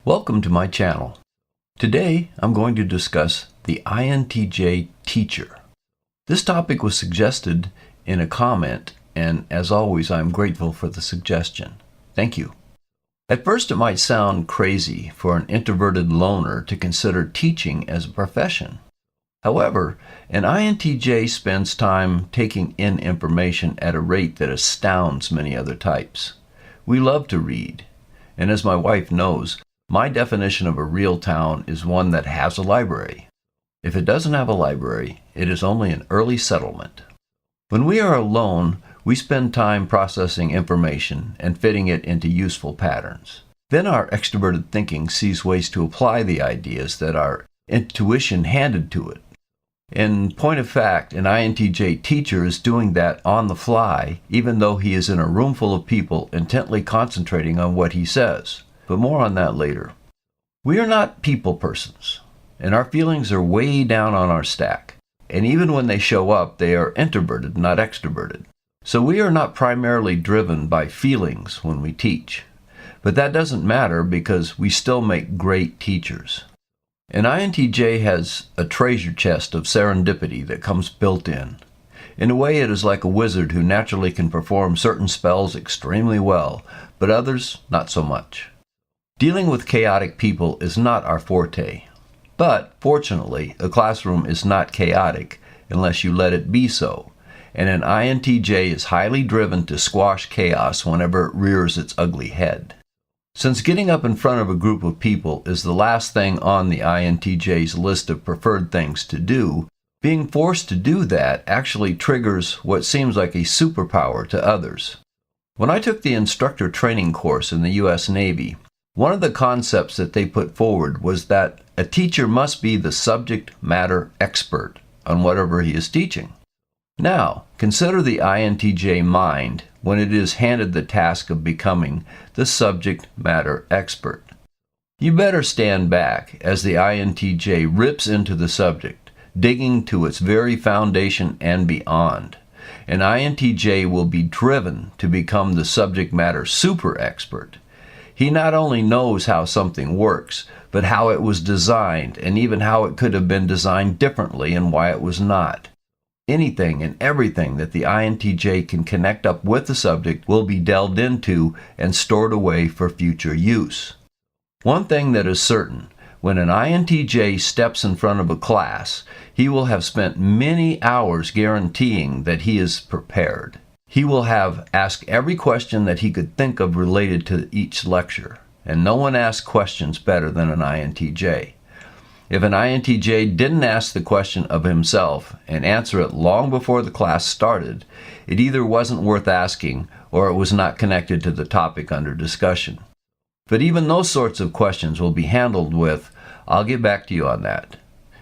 Welcome to my channel. Today I'm going to discuss the INTJ Teacher. This topic was suggested in a comment, and as always I'm grateful for the suggestion. Thank you. At first it might sound crazy for an introverted loner to consider teaching as a profession. However, an INTJ spends time taking in information at a rate that astounds many other types. We love to read, and as my wife knows, my definition of a real town is one that has a library. If it doesn't have a library, it is only an early settlement. When we are alone, we spend time processing information and fitting it into useful patterns. Then our extroverted thinking sees ways to apply the ideas that our intuition handed to it. In point of fact, an INTJ teacher is doing that on the fly, even though he is in a room full of people intently concentrating on what he says. But more on that later. We are not people persons, and our feelings are way down on our stack. And even when they show up, they are introverted, not extroverted. So we are not primarily driven by feelings when we teach. But that doesn't matter because we still make great teachers. An INTJ has a treasure chest of serendipity that comes built in. In a way, it is like a wizard who naturally can perform certain spells extremely well, but others not so much. Dealing with chaotic people is not our forte, but fortunately, a classroom is not chaotic unless you let it be so, and an INTJ is highly driven to squash chaos whenever it rears its ugly head. Since getting up in front of a group of people is the last thing on the INTJ's list of preferred things to do, being forced to do that actually triggers what seems like a superpower to others. When I took the instructor training course in the U.S. Navy, one of the concepts that they put forward was that a teacher must be the subject matter expert on whatever he is teaching. Now, consider the INTJ mind when it is handed the task of becoming the subject matter expert. You better stand back as the INTJ rips into the subject, digging to its very foundation and beyond. An INTJ will be driven to become the subject matter super expert. He not only knows how something works, but how it was designed and even how it could have been designed differently and why it was not. Anything and everything that the INTJ can connect up with the subject will be delved into and stored away for future use. One thing that is certain, when an INTJ steps in front of a class, he will have spent many hours guaranteeing that he is prepared. He will have asked every question that he could think of related to each lecture, and no one asks questions better than an INTJ. If an INTJ didn't ask the question of himself and answer it long before the class started, it either wasn't worth asking or it was not connected to the topic under discussion. But even those sorts of questions will be handled with, "I'll get back to you on that."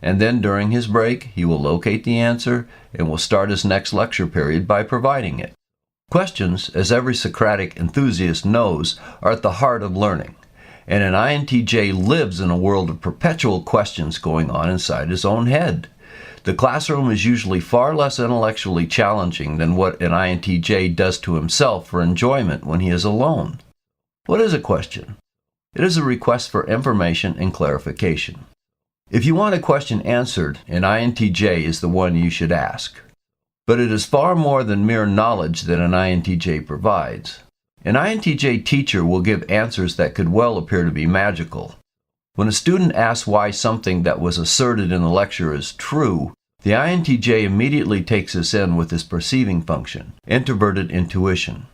And then during his break, he will locate the answer and will start his next lecture period by providing it. Questions, as every Socratic enthusiast knows, are at the heart of learning. And an INTJ lives in a world of perpetual questions going on inside his own head. The classroom is usually far less intellectually challenging than what an INTJ does to himself for enjoyment when he is alone. What is a question? It is a request for information and clarification. If you want a question answered, an INTJ is the one you should ask. But it is far more than mere knowledge that an INTJ provides. An INTJ teacher will give answers that could well appear to be magical. When a student asks why something that was asserted in the lecture is true, the INTJ immediately takes this in with his perceiving function, introverted intuition.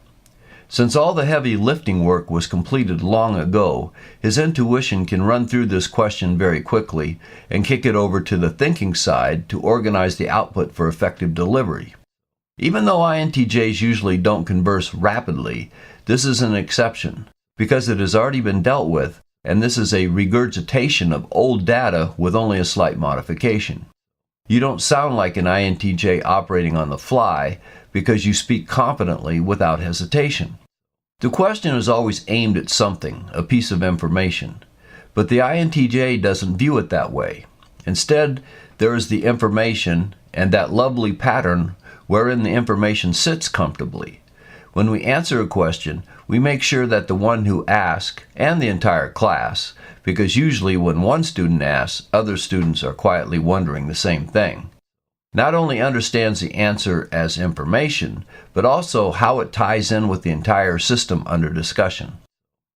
Since all the heavy lifting work was completed long ago, his intuition can run through this question very quickly and kick it over to the thinking side to organize the output for effective delivery. Even though INTJs usually don't converse rapidly, this is an exception because it has already been dealt with, and this is a regurgitation of old data with only a slight modification. You don't sound like an INTJ operating on the fly because you speak confidently without hesitation. The question is always aimed at something, a piece of information, but the INTJ doesn't view it that way. Instead, there is the information and that lovely pattern wherein the information sits comfortably. When we answer a question, we make sure that the one who asks, and the entire class, because usually when one student asks, other students are quietly wondering the same thing, not only understands the answer as information, but also how it ties in with the entire system under discussion.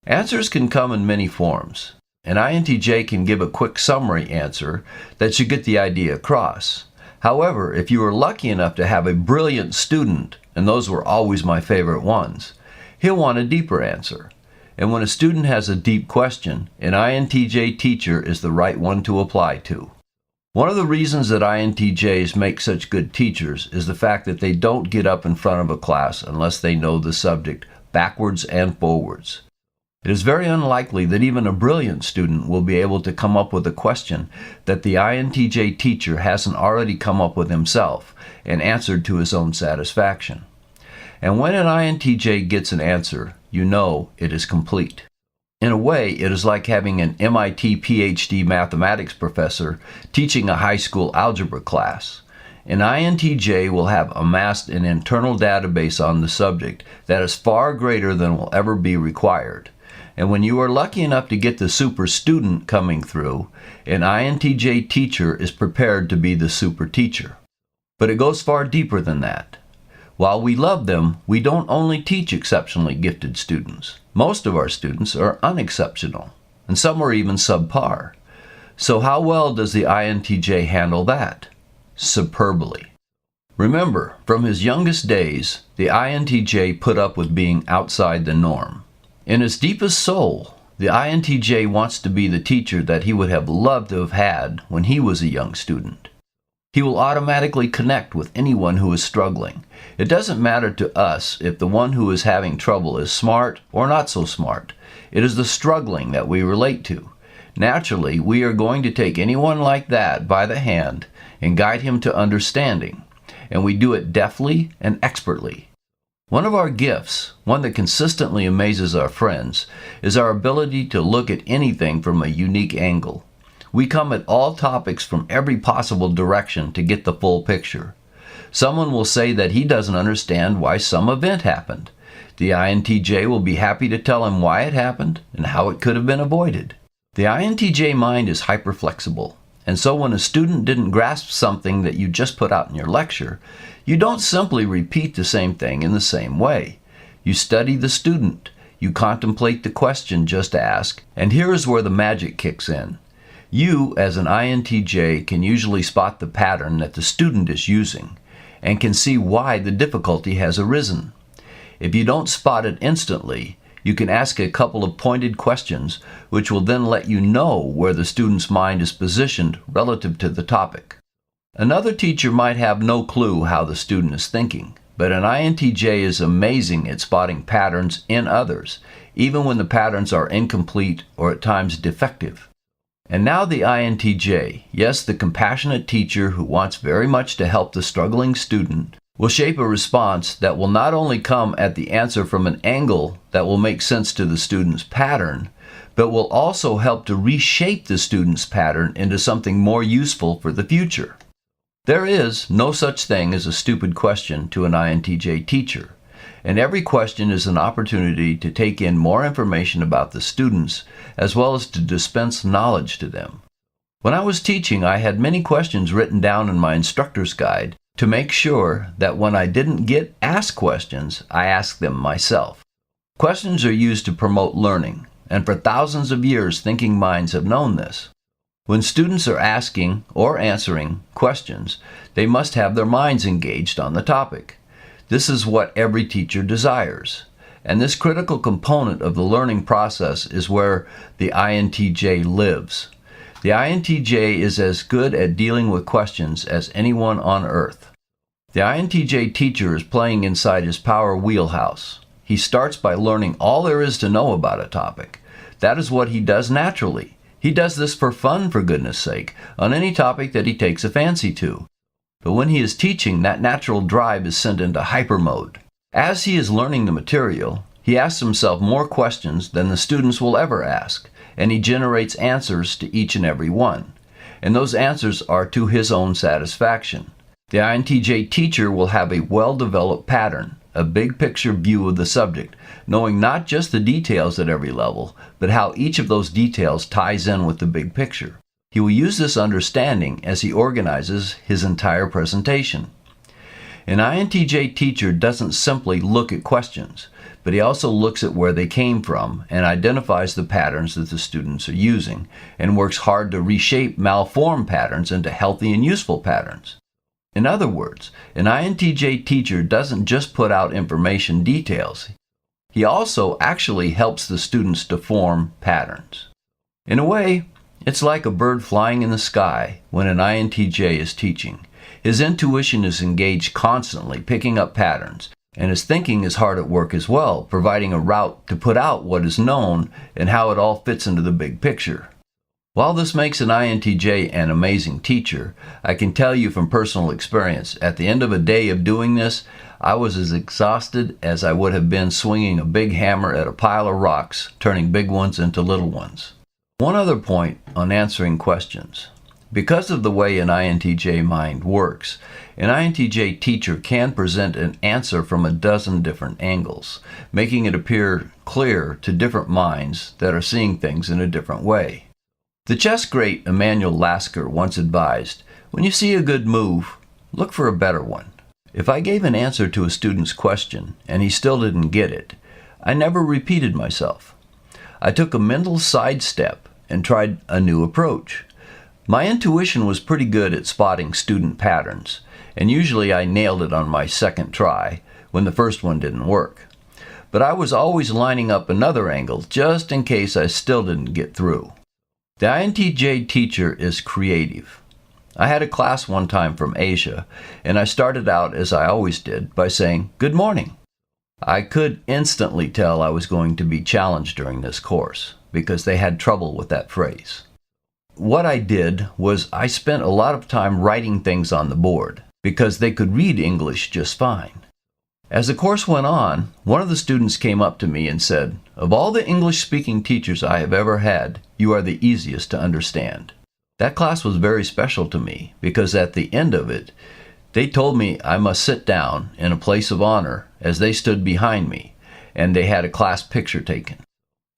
Answers can come in many forms. An INTJ can give a quick summary answer that should get the idea across. However, if you are lucky enough to have a brilliant student, and those were always my favorite ones, he'll want a deeper answer. And when a student has a deep question, an INTJ teacher is the right one to apply to. One of the reasons that INTJs make such good teachers is the fact that they don't get up in front of a class unless they know the subject backwards and forwards. It is very unlikely that even a brilliant student will be able to come up with a question that the INTJ teacher hasn't already come up with himself and answered to his own satisfaction. And when an INTJ gets an answer, you know it is complete. In a way, it is like having an MIT PhD mathematics professor teaching a high school algebra class. An INTJ will have amassed an internal database on the subject that is far greater than will ever be required. And when you are lucky enough to get the super student coming through, an INTJ teacher is prepared to be the super teacher. But it goes far deeper than that. While we love them, we don't only teach exceptionally gifted students. Most of our students are unexceptional, and some are even subpar. So how well does the INTJ handle that? Superbly. Remember, from his youngest days, the INTJ put up with being outside the norm. In his deepest soul, the INTJ wants to be the teacher that he would have loved to have had when he was a young student. He will automatically connect with anyone who is struggling. It doesn't matter to us if the one who is having trouble is smart or not so smart. It is the struggling that we relate to. Naturally, we are going to take anyone like that by the hand and guide him to understanding, and we do it deftly and expertly. One of our gifts, one that consistently amazes our friends, is our ability to look at anything from a unique angle. We come at all topics from every possible direction to get the full picture. Someone will say that he doesn't understand why some event happened. The INTJ will be happy to tell him why it happened and how it could have been avoided. The INTJ mind is hyperflexible, and so when a student didn't grasp something that you just put out in your lecture, you don't simply repeat the same thing in the same way. You study the student, you contemplate the question just asked, and here is where the magic kicks in. You, as an INTJ, can usually spot the pattern that the student is using and can see why the difficulty has arisen. If you don't spot it instantly, you can ask a couple of pointed questions which will then let you know where the student's mind is positioned relative to the topic. Another teacher might have no clue how the student is thinking, but an INTJ is amazing at spotting patterns in others, even when the patterns are incomplete or at times defective. And now the INTJ, yes, the compassionate teacher who wants very much to help the struggling student, will shape a response that will not only come at the answer from an angle that will make sense to the student's pattern, but will also help to reshape the student's pattern into something more useful for the future. There is no such thing as a stupid question to an INTJ teacher, and every question is an opportunity to take in more information about the students as well as to dispense knowledge to them. When I was teaching, I had many questions written down in my instructor's guide to make sure that when I didn't get asked questions, I asked them myself. Questions are used to promote learning, and for thousands of years, thinking minds have known this. When students are asking or answering questions, they must have their minds engaged on the topic. This is what every teacher desires. And this critical component of the learning process is where the INTJ lives. The INTJ is as good at dealing with questions as anyone on earth. The INTJ teacher is playing inside his power wheelhouse. He starts by learning all there is to know about a topic. That is what he does naturally. He does this for fun, for goodness sake, on any topic that he takes a fancy to. But when he is teaching, that natural drive is sent into hyper mode. As he is learning the material, he asks himself more questions than the students will ever ask, and he generates answers to each and every one. And those answers are to his own satisfaction. The INTJ teacher will have a well-developed pattern, a big picture view of the subject, knowing not just the details at every level, but how each of those details ties in with the big picture. He will use this understanding as he organizes his entire presentation. An INTJ teacher doesn't simply look at questions, but he also looks at where they came from and identifies the patterns that the students are using, and works hard to reshape malformed patterns into healthy and useful patterns. In other words, an INTJ teacher doesn't just put out information details. He also actually helps the students to form patterns. In a way, it's like a bird flying in the sky when an INTJ is teaching. His intuition is engaged constantly, picking up patterns, and his thinking is hard at work as well, providing a route to put out what is known and how it all fits into the big picture. While this makes an INTJ an amazing teacher, I can tell you from personal experience, at the end of a day of doing this, I was as exhausted as I would have been swinging a big hammer at a pile of rocks, turning big ones into little ones. One other point on answering questions. Because of the way an INTJ mind works, an INTJ teacher can present an answer from a dozen different angles, making it appear clear to different minds that are seeing things in a different way. The chess great Emanuel Lasker once advised, when you see a good move, look for a better one. If I gave an answer to a student's question and he still didn't get it, I never repeated myself. I took a mental sidestep and tried a new approach. My intuition was pretty good at spotting student patterns, and usually I nailed it on my second try when the first one didn't work. But I was always lining up another angle just in case I still didn't get through. The INTJ teacher is creative. I had a class one time from Asia, and I started out, as I always did, by saying, "Good morning." I could instantly tell I was going to be challenged during this course, because they had trouble with that phrase. What I did was I spent a lot of time writing things on the board, because they could read English just fine. As the course went on, one of the students came up to me and said, "Of all the English-speaking teachers I have ever had, you are the easiest to understand." That class was very special to me, because at the end of it, they told me I must sit down in a place of honor as they stood behind me, and they had a class picture taken.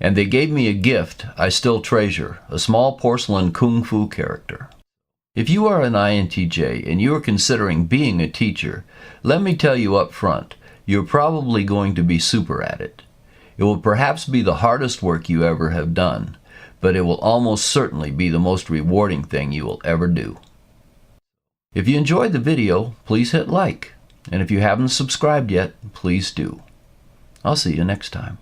And they gave me a gift I still treasure, a small porcelain kung fu character. If you are an INTJ and you are considering being a teacher, let me tell you up front, you're probably going to be super at it. It will perhaps be the hardest work you ever have done, but it will almost certainly be the most rewarding thing you will ever do. If you enjoyed the video, please hit like, and if you haven't subscribed yet, please do. I'll see you next time.